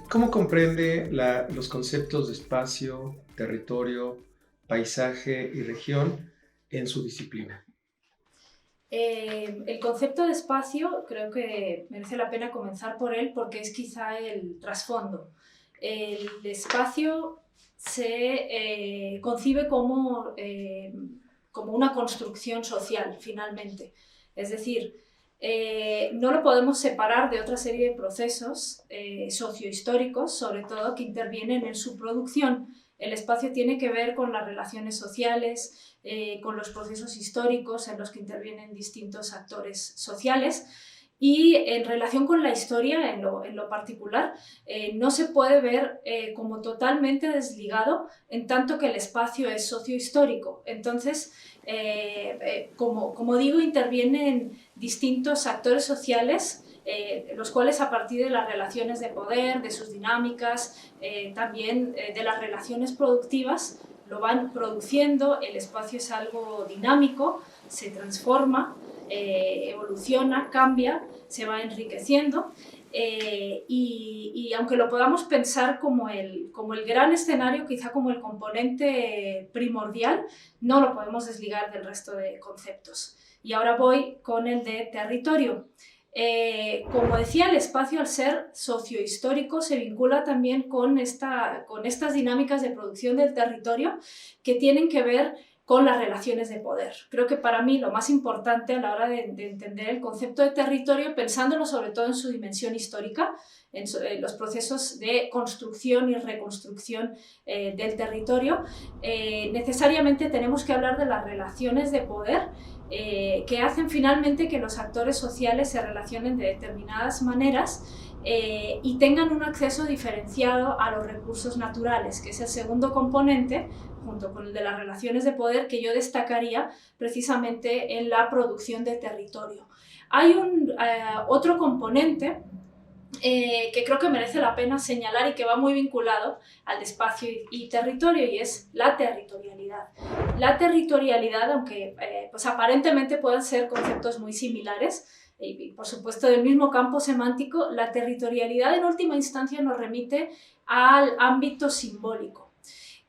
¿Cómo comprende los conceptos de espacio, territorio, paisaje y región en su disciplina? El concepto de espacio creo que merece la pena comenzar por él porque es quizá el trasfondo. El espacio se concibe como una construcción social, finalmente. Es decir, no lo podemos separar de otra serie de procesos sociohistóricos, sobre todo, que intervienen en su producción. El espacio tiene que ver con las relaciones sociales, con los procesos históricos en los que intervienen distintos actores sociales. Y en relación con la historia, en lo particular, no se puede ver como totalmente desligado, en tanto que el espacio es sociohistórico. Entonces, como digo, intervienen distintos actores sociales, los cuales a partir de las relaciones de poder, de sus dinámicas, también de las relaciones productivas, lo van produciendo. El espacio es algo dinámico, se transforma, evoluciona, cambia, se va enriqueciendo. Y aunque lo podamos pensar como el gran escenario, quizá como el componente primordial, no lo podemos desligar del resto de conceptos. Y ahora voy con el de territorio. Como decía, el espacio, al ser sociohistórico, se vincula también con estas dinámicas de producción del territorio que tienen que ver con las relaciones de poder. Creo que para mí lo más importante a la hora de entender el concepto de territorio, pensándolo sobre todo en su dimensión histórica, en los procesos de construcción y reconstrucción del territorio, necesariamente tenemos que hablar de las relaciones de poder que hacen finalmente que los actores sociales se relacionen de determinadas maneras y tengan un acceso diferenciado a los recursos naturales, que es el segundo componente, junto con el de las relaciones de poder, que yo destacaría precisamente en la producción de territorio. Hay otro componente que creo que merece la pena señalar y que va muy vinculado al espacio y territorio, y es la territorialidad. La territorialidad, aunque pues aparentemente puedan ser conceptos muy similares, y por supuesto del mismo campo semántico, la territorialidad en última instancia nos remite al ámbito simbólico.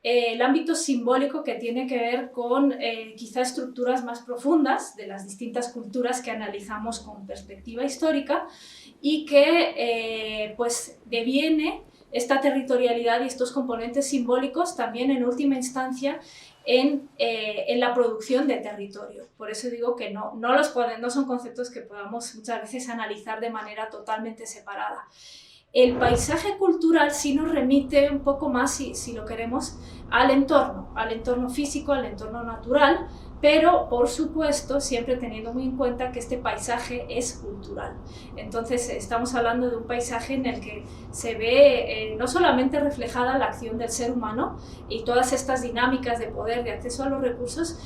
El ámbito simbólico que tiene que ver con quizá estructuras más profundas de las distintas culturas que analizamos con perspectiva histórica, y que pues deviene esta territorialidad y estos componentes simbólicos también en última instancia en la producción de territorio. Por eso digo que no son conceptos que podamos muchas veces analizar de manera totalmente separada. El paisaje cultural sí nos remite un poco más, si lo queremos, al entorno físico, al entorno natural, pero por supuesto siempre teniendo muy en cuenta que este paisaje es cultural. Entonces estamos hablando de un paisaje en el que se ve no solamente reflejada la acción del ser humano y todas estas dinámicas de poder, de acceso a los recursos,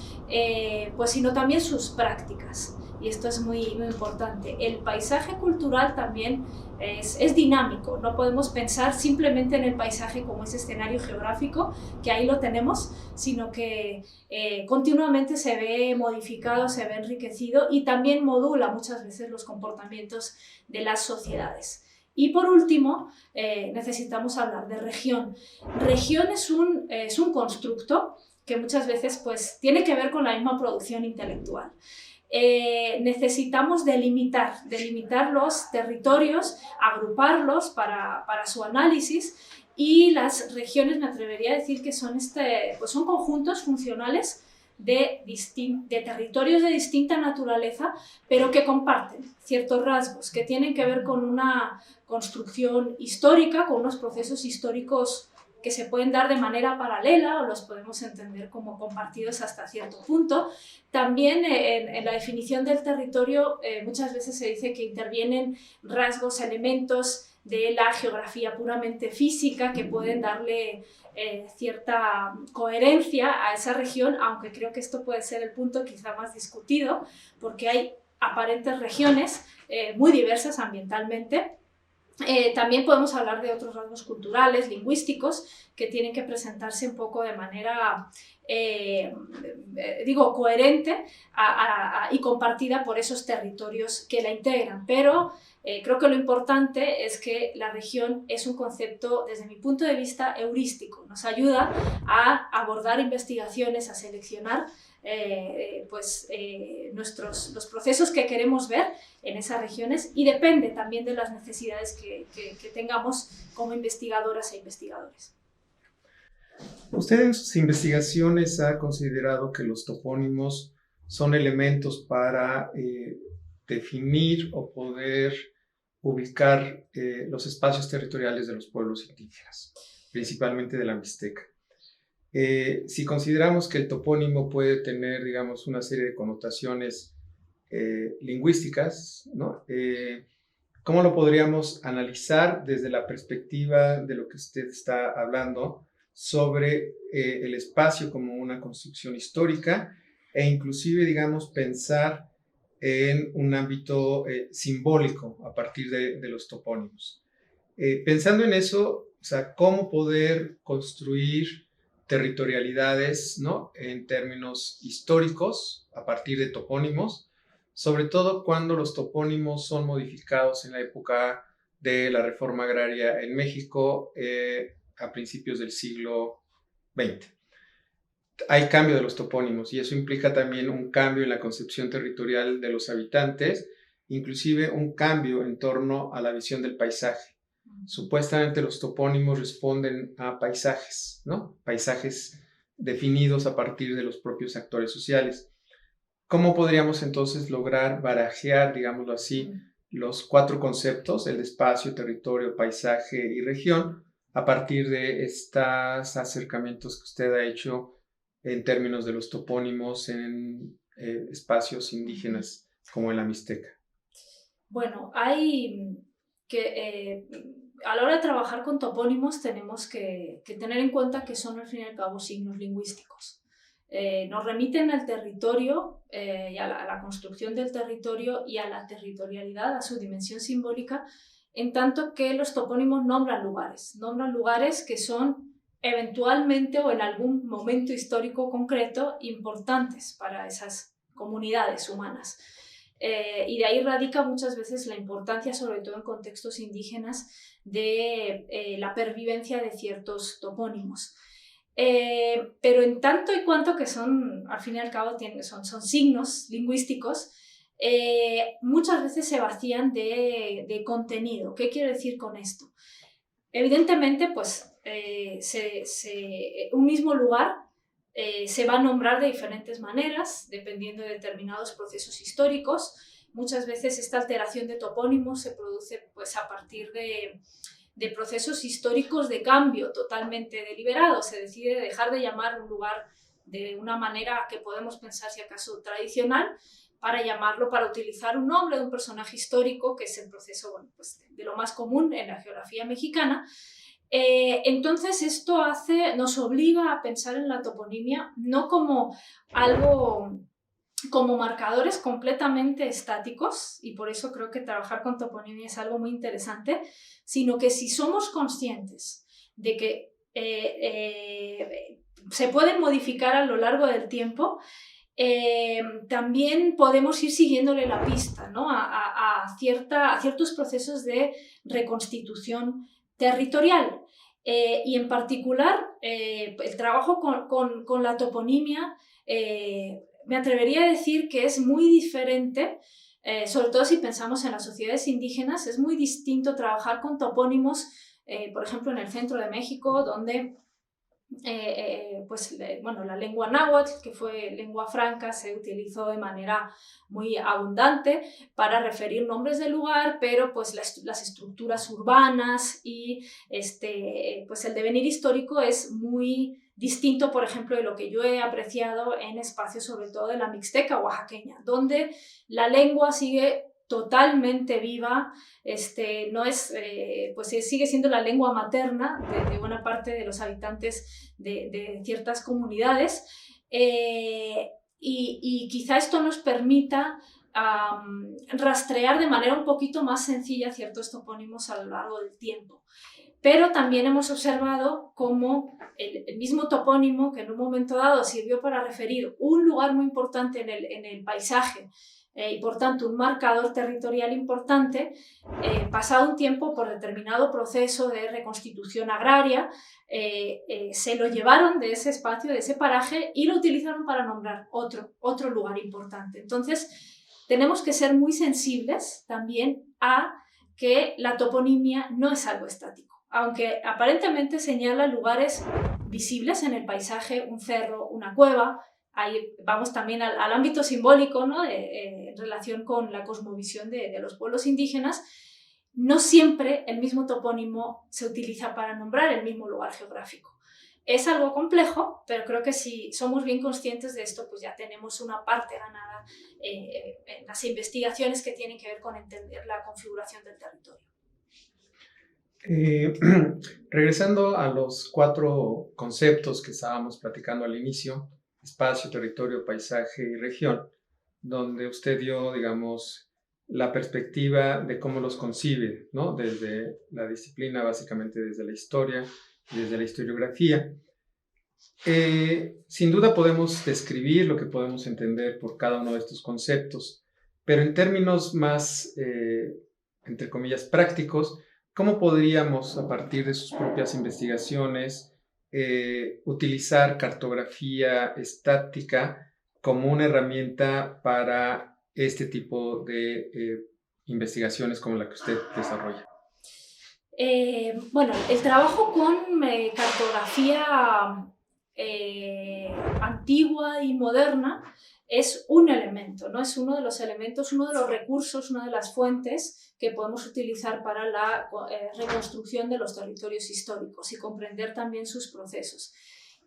pues sino también sus prácticas. Y esto es muy, muy importante. El paisaje cultural también es dinámico. No podemos pensar simplemente en el paisaje como ese escenario geográfico, que ahí lo tenemos, sino que continuamente se ve modificado, se ve enriquecido y también modula muchas veces los comportamientos de las sociedades. Y por último, necesitamos hablar de región. Región es un constructo que muchas veces pues, tiene que ver con la misma producción intelectual. Necesitamos delimitar los territorios, agruparlos para su análisis, y las regiones, me atrevería a decir que son conjuntos funcionales de territorios de distinta naturaleza, pero que comparten ciertos rasgos que tienen que ver con una construcción histórica, con unos procesos históricos que se pueden dar de manera paralela o los podemos entender como compartidos hasta cierto punto. También en la definición del territorio muchas veces se dice que intervienen rasgos, elementos de la geografía puramente física que pueden darle cierta coherencia a esa región, aunque creo que esto puede ser el punto quizá más discutido, porque hay aparentes regiones muy diversas ambientalmente, También podemos hablar de otros rasgos culturales, lingüísticos, que tienen que presentarse un poco de manera, coherente y compartida por esos territorios que la integran. Pero creo que lo importante es que la región es un concepto, desde mi punto de vista, heurístico. Nos ayuda a abordar investigaciones, a seleccionar los procesos que queremos ver en esas regiones, y depende también de las necesidades que tengamos como investigadoras e investigadores. ¿Usted en sus investigaciones ha considerado que los topónimos son elementos para definir o poder ubicar los espacios territoriales de los pueblos indígenas, principalmente de la Mixteca? Si consideramos que el topónimo puede tener, digamos, una serie de connotaciones lingüísticas, ¿no? ¿Cómo lo podríamos analizar desde la perspectiva de lo que usted está hablando sobre el espacio como una construcción histórica, e inclusive, digamos, pensar en un ámbito simbólico a partir de los topónimos? Pensando en eso, o sea, ¿cómo poder construir territorialidades, ¿no?, en términos históricos a partir de topónimos, sobre todo cuando los topónimos son modificados en la época de la reforma agraria en México a principios del siglo XX? Hay cambio de los topónimos y eso implica también un cambio en la concepción territorial de los habitantes, inclusive un cambio en torno a la visión del paisaje. Supuestamente los topónimos responden a paisajes, ¿no? Paisajes definidos a partir de los propios actores sociales. ¿Cómo podríamos entonces lograr barajear, digámoslo así, los 4 conceptos, el espacio, territorio, paisaje y región, a partir de estos acercamientos que usted ha hecho en términos de los topónimos en espacios indígenas como en la Mixteca? Bueno, hay que a la hora de trabajar con topónimos tenemos que tener en cuenta que son al fin y al cabo signos lingüísticos. Nos remiten al territorio y a la construcción del territorio y a la territorialidad, a su dimensión simbólica, en tanto que los topónimos nombran lugares que son eventualmente o en algún momento histórico concreto importantes para esas comunidades humanas. Y de ahí radica muchas veces la importancia, sobre todo en contextos indígenas, de la pervivencia de ciertos topónimos. Pero en tanto y cuanto que son, al fin y al cabo, son signos lingüísticos, muchas veces se vacían de contenido. ¿Qué quiero decir con esto? Evidentemente, pues, un mismo lugar se va a nombrar de diferentes maneras, dependiendo de determinados procesos históricos. Muchas veces esta alteración de topónimos se produce, pues, a partir de procesos históricos de cambio totalmente deliberados. Se decide dejar de llamar un lugar de una manera que podemos pensar, si acaso, tradicional, para utilizar un nombre de un personaje histórico, que es el proceso, bueno, pues, de lo más común en la geografía mexicana. Entonces esto nos obliga a pensar en la toponimia no como como marcadores completamente estáticos, y por eso creo que trabajar con toponimia es algo muy interesante, sino que si somos conscientes de que se pueden modificar a lo largo del tiempo, también podemos ir siguiéndole la pista, ¿no?, a ciertos procesos de reconstitución territorial. Y en particular, el trabajo con la toponimia, me atrevería a decir que es muy diferente, sobre todo si pensamos en las sociedades indígenas. Es muy distinto trabajar con topónimos, por ejemplo, en el centro de México, donde la lengua náhuatl, que fue lengua franca, se utilizó de manera muy abundante para referir nombres del lugar, pero pues las estructuras urbanas y pues el devenir histórico es muy distinto, por ejemplo, de lo que yo he apreciado en espacios, sobre todo de la Mixteca oaxaqueña, donde la lengua sigue totalmente viva, sigue siendo la lengua materna de buena parte de los habitantes de ciertas comunidades, y quizá esto nos permita rastrear de manera un poquito más sencilla ciertos topónimos a lo largo del tiempo. Pero también hemos observado cómo el mismo topónimo que en un momento dado sirvió para referir un lugar muy importante en el paisaje y por tanto un marcador territorial importante, pasado un tiempo por determinado proceso de reconstitución agraria, se lo llevaron de ese espacio, de ese paraje y lo utilizaron para nombrar otro lugar importante. Entonces tenemos que ser muy sensibles también a que la toponimia no es algo estático. Aunque aparentemente señala lugares visibles en el paisaje, un cerro, una cueva, ahí vamos también al ámbito simbólico, ¿no? En relación con la cosmovisión de los pueblos indígenas, no siempre el mismo topónimo se utiliza para nombrar el mismo lugar geográfico. Es algo complejo, pero creo que si somos bien conscientes de esto, pues ya tenemos una parte ganada en las investigaciones que tienen que ver con entender la configuración del territorio. Regresando a los 4 conceptos que estábamos platicando al inicio, espacio, territorio, paisaje y región, donde usted dio, digamos, la perspectiva de cómo los concibe, ¿no? Desde la disciplina, básicamente desde la historia, desde la historiografía. Sin duda podemos describir lo que podemos entender por cada uno de estos conceptos, pero en términos más, entre comillas, prácticos, ¿cómo podríamos, a partir de sus propias investigaciones, utilizar cartografía estática como una herramienta para este tipo de investigaciones como la que usted desarrolla? Bueno, el trabajo con cartografía antigua y moderna es un elemento, ¿no? Es uno de los elementos, uno de los recursos, una de las fuentes que podemos utilizar para la reconstrucción de los territorios históricos y comprender también sus procesos.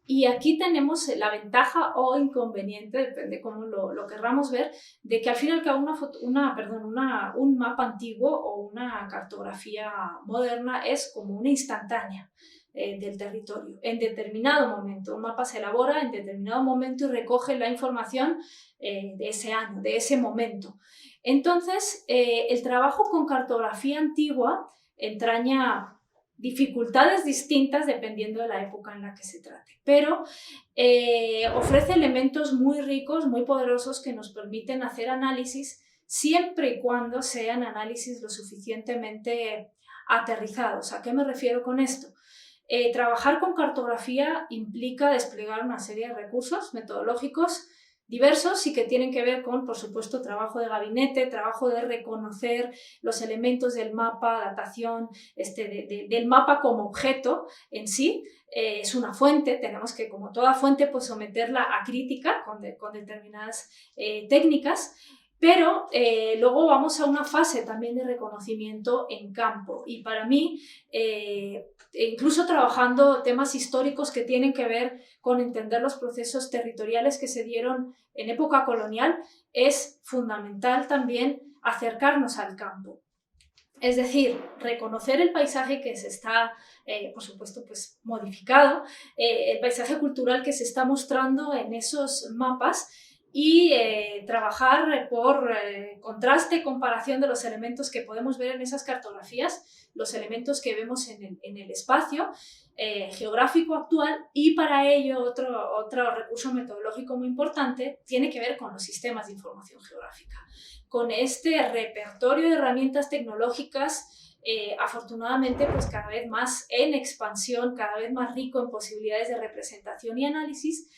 Y aquí tenemos la ventaja o inconveniente, depende cómo lo querramos ver, de que al fin y al cabo un mapa antiguo o una cartografía moderna es como una instantánea del territorio. En determinado momento, un mapa se elabora en determinado momento y recoge la información de ese año, de ese momento. Entonces, el trabajo con cartografía antigua entraña dificultades distintas dependiendo de la época en la que se trate, pero ofrece elementos muy ricos, muy poderosos que nos permiten hacer análisis siempre y cuando sean análisis lo suficientemente aterrizados. ¿A qué me refiero con esto? Trabajar con cartografía implica desplegar una serie de recursos metodológicos diversos y que tienen que ver con, por supuesto, trabajo de gabinete, trabajo de reconocer los elementos del mapa, datación del mapa como objeto en sí. Es una fuente, tenemos que, como toda fuente, pues someterla a crítica con determinadas técnicas. Pero luego vamos a una fase también de reconocimiento en campo y para mí, incluso trabajando temas históricos que tienen que ver con entender los procesos territoriales que se dieron en época colonial, es fundamental también acercarnos al campo. Es decir, reconocer el paisaje que se está, por supuesto, pues, modificado, el paisaje cultural que se está mostrando en esos mapas y trabajar por contraste, comparación de los elementos que podemos ver en esas cartografías, los elementos que vemos en el espacio geográfico actual, y para ello otro recurso metodológico muy importante tiene que ver con los sistemas de información geográfica. Con este repertorio de herramientas tecnológicas, afortunadamente, pues cada vez más en expansión, cada vez más rico en posibilidades de representación y análisis,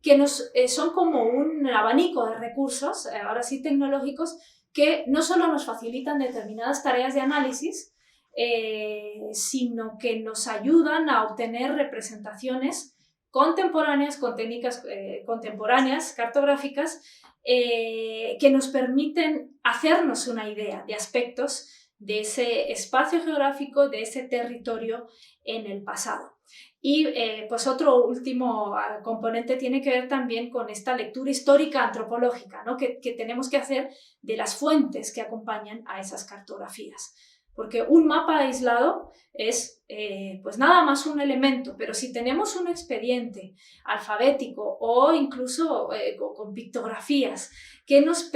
que son como un abanico de recursos, ahora sí tecnológicos, que no solo nos facilitan determinadas tareas de análisis, sino que nos ayudan a obtener representaciones contemporáneas, con técnicas contemporáneas, cartográficas, que nos permiten hacernos una idea de aspectos de ese espacio geográfico, de ese territorio en el pasado. Y pues otro último componente tiene que ver también con esta lectura histórica antropológica, ¿no? que tenemos que hacer de las fuentes que acompañan a esas cartografías. porque un mapa aislado es pues nada más un elemento, pero si tenemos un expediente alfabético o incluso con pictografías que nos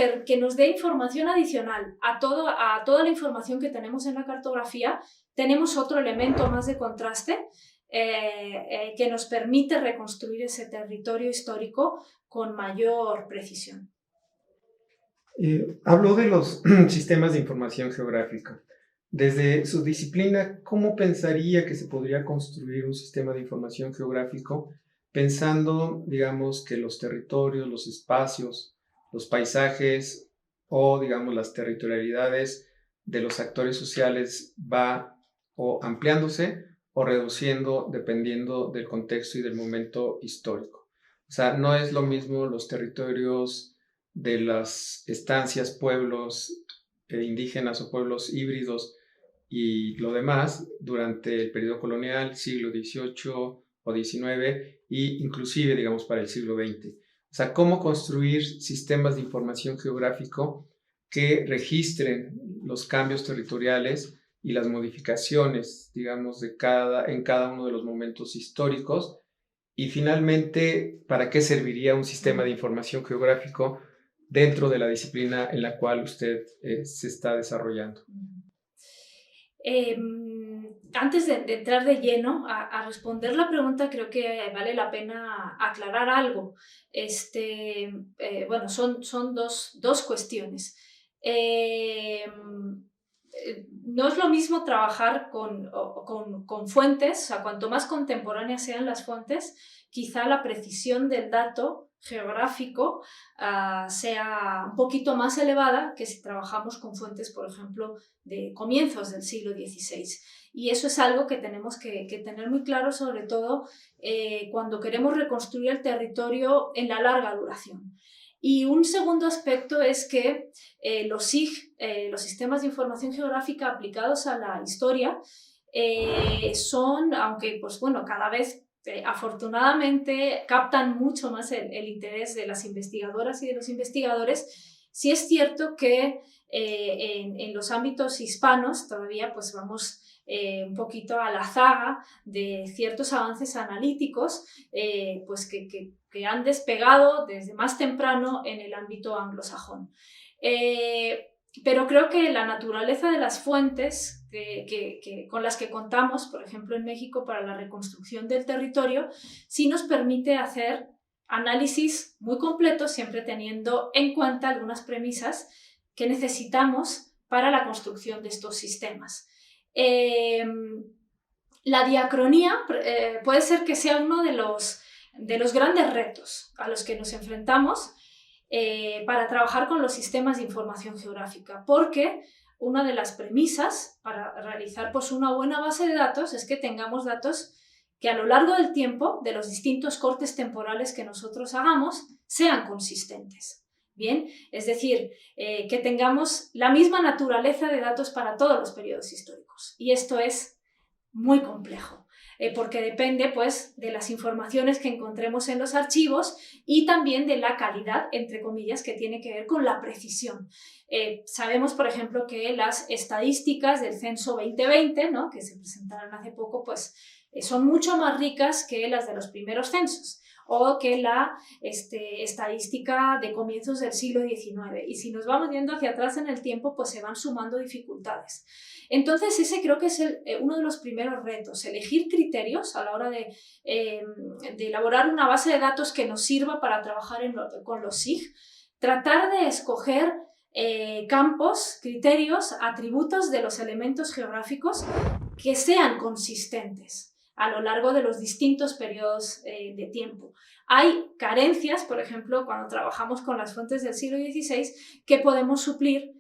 dé información adicional a toda la información que tenemos en la cartografía, tenemos otro elemento más de contraste que nos permite reconstruir ese territorio histórico con mayor precisión. Habló de los sistemas de información geográfica. Desde su disciplina, ¿cómo pensaría que se podría construir un sistema de información geográfico pensando, digamos, que los territorios, los espacios, los paisajes o, digamos, las territorialidades de los actores sociales va o ampliándose o reduciendo dependiendo del contexto y del momento histórico? O sea, no es lo mismo los territorios de las estancias, pueblos indígenas o pueblos híbridos y lo demás durante el periodo colonial, siglo XVIII o XIX e inclusive, digamos, para el siglo XX. O sea, cómo construir sistemas de información geográfico que registren los cambios territoriales y las modificaciones, digamos, en cada uno de los momentos históricos. Y finalmente, ¿para qué serviría un sistema de información geográfico dentro de la disciplina en la cual usted se está desarrollando? Antes de entrar de lleno a responder la pregunta, creo que vale la pena aclarar algo. Bueno, son dos cuestiones. No es lo mismo trabajar con fuentes, o sea, cuanto más contemporáneas sean las fuentes, quizá la precisión del dato geográfico sea un poquito más elevada que si trabajamos con fuentes, por ejemplo, de comienzos del siglo XVI. Y eso es algo que tenemos que tener muy claro, sobre todo cuando queremos reconstruir el territorio en la larga duración. Y un segundo aspecto es que los SIG, los sistemas de información geográfica aplicados a la historia, son, aunque pues, bueno, cada vez afortunadamente captan mucho más el interés de las investigadoras y de los investigadores, sí es cierto que en los ámbitos hispanos todavía pues vamos un poquito a la zaga de ciertos avances analíticos pues que han despegado desde más temprano en el ámbito anglosajón. Pero creo que la naturaleza de las fuentes con las que contamos, por ejemplo en México para la reconstrucción del territorio, sí nos permite hacer análisis muy completos, siempre teniendo en cuenta algunas premisas que necesitamos para la construcción de estos sistemas. La diacronía puede ser que sea uno de los grandes retos a los que nos enfrentamos para trabajar con los sistemas de información geográfica, porque una de las premisas para realizar pues, una buena base de datos es que tengamos datos que a lo largo del tiempo, de los distintos cortes temporales que nosotros hagamos, sean consistentes. Bien, es decir, que tengamos la misma naturaleza de datos para todos los periodos históricos. Y esto es muy complejo, porque depende pues, de las informaciones que encontremos en los archivos y también de la calidad, entre comillas, que tiene que ver con la precisión. Sabemos, por ejemplo, que las estadísticas del censo 2020, ¿no?, que se presentaron hace poco, pues, son mucho más ricas que las de los primeros censos o que la estadística de comienzos del siglo XIX. Y si nos vamos yendo hacia atrás en el tiempo, pues se van sumando dificultades. Entonces, ese creo que es uno de los primeros retos, elegir criterios a la hora de elaborar una base de datos que nos sirva para trabajar con los SIG, tratar de escoger campos, criterios, atributos de los elementos geográficos que sean consistentes a lo largo de los distintos periodos de tiempo. Hay carencias, por ejemplo, cuando trabajamos con las fuentes del siglo XVI, que podemos suplir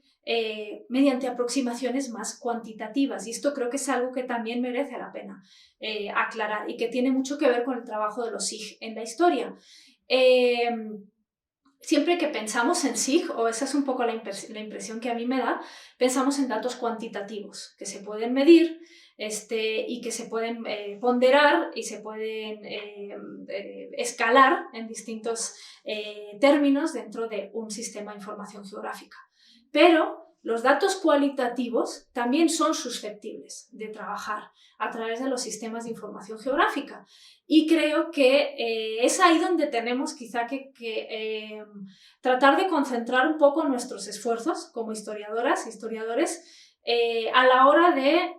mediante aproximaciones más cuantitativas, y esto creo que es algo que también merece la pena aclarar y que tiene mucho que ver con el trabajo de los SIG en la historia. Siempre que pensamos en SIG, o esa es un poco la impresión que a mí me da, pensamos en datos cuantitativos que se pueden medir y que se pueden ponderar y se pueden escalar en distintos términos dentro de un sistema de información geográfica. Pero los datos cualitativos también son susceptibles de trabajar a través de los sistemas de información geográfica. Y creo que es ahí donde tenemos quizá que tratar de concentrar un poco nuestros esfuerzos como historiadoras, historiadores, a la hora de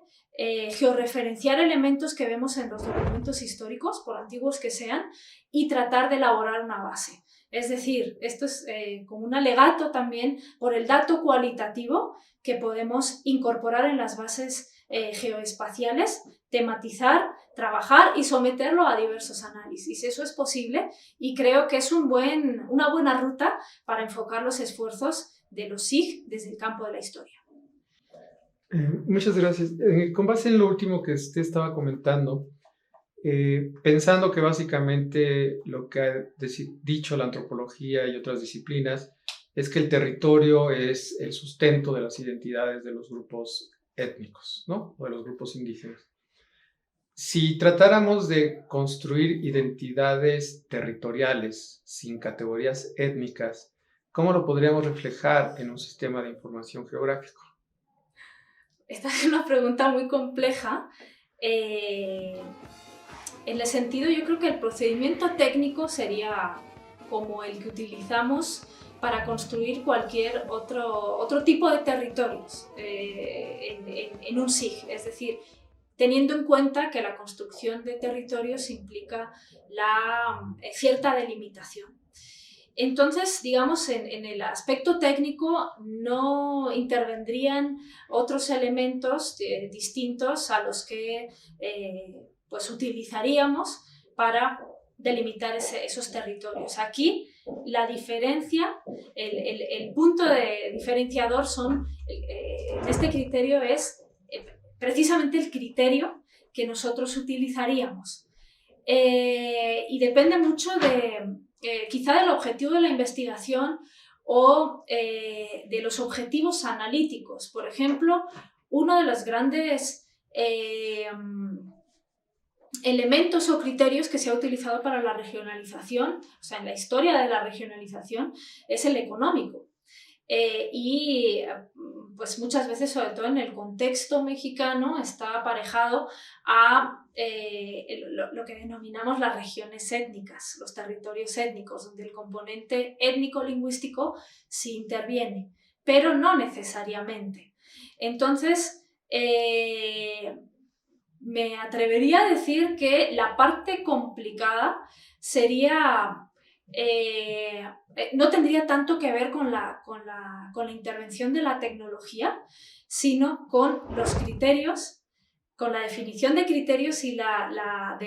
georreferenciar elementos que vemos en los documentos históricos, por antiguos que sean, y tratar de elaborar una base. Es decir, esto es como un alegato también por el dato cualitativo que podemos incorporar en las bases geoespaciales, tematizar, trabajar y someterlo a diversos análisis. Eso es posible y creo que es una buena ruta para enfocar los esfuerzos de los SIG desde el campo de la historia. Muchas gracias. Con base en lo último que usted estaba comentando, pensando que básicamente lo que ha dicho la antropología y otras disciplinas es que el territorio es el sustento de las identidades de los grupos étnicos, ¿no? O de los grupos indígenas. Si tratáramos de construir identidades territoriales sin categorías étnicas, ¿cómo lo podríamos reflejar en un sistema de información geográfico? Esta es una pregunta muy compleja. En el sentido, yo creo que el procedimiento técnico sería como el que utilizamos para construir cualquier otro tipo de territorios en un SIG, es decir, teniendo en cuenta que la construcción de territorios implica cierta delimitación. Entonces, digamos, en el aspecto técnico no intervendrían otros elementos distintos a los que pues utilizaríamos para delimitar esos territorios. Aquí la diferencia, el punto diferenciador en este criterio es precisamente el criterio que nosotros utilizaríamos. Y depende mucho quizá del objetivo de la investigación o de los objetivos analíticos. Por ejemplo, uno de los grandes elementos o criterios que se ha utilizado para la regionalización, o sea, en la historia de la regionalización, es el económico. Y pues muchas veces, sobre todo en el contexto mexicano, está aparejado a lo que denominamos las regiones étnicas, los territorios étnicos, donde el componente étnico-lingüístico sí interviene, pero no necesariamente. Entonces, me atrevería a decir que la parte complicada sería... no tendría tanto que ver con la intervención de la tecnología, sino con los criterios, con la definición de criterios y la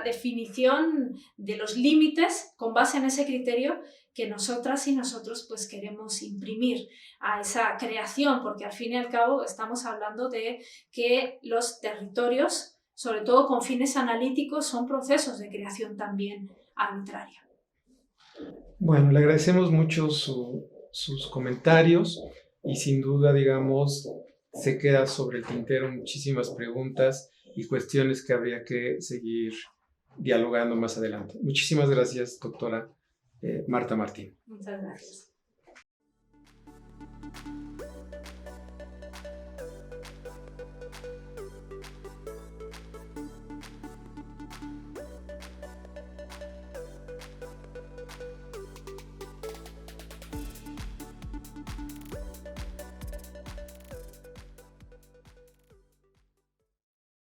definición de los límites con base en ese criterio que nosotras y nosotros pues queremos imprimir a esa creación, porque al fin y al cabo estamos hablando de que los territorios, sobre todo con fines analíticos, son procesos de creación también arbitraria. Bueno, le agradecemos mucho sus comentarios y sin duda, digamos, se queda sobre el tintero muchísimas preguntas y cuestiones que habría que seguir dialogando más adelante. Muchísimas gracias, doctora Marta Martín. Muchas gracias.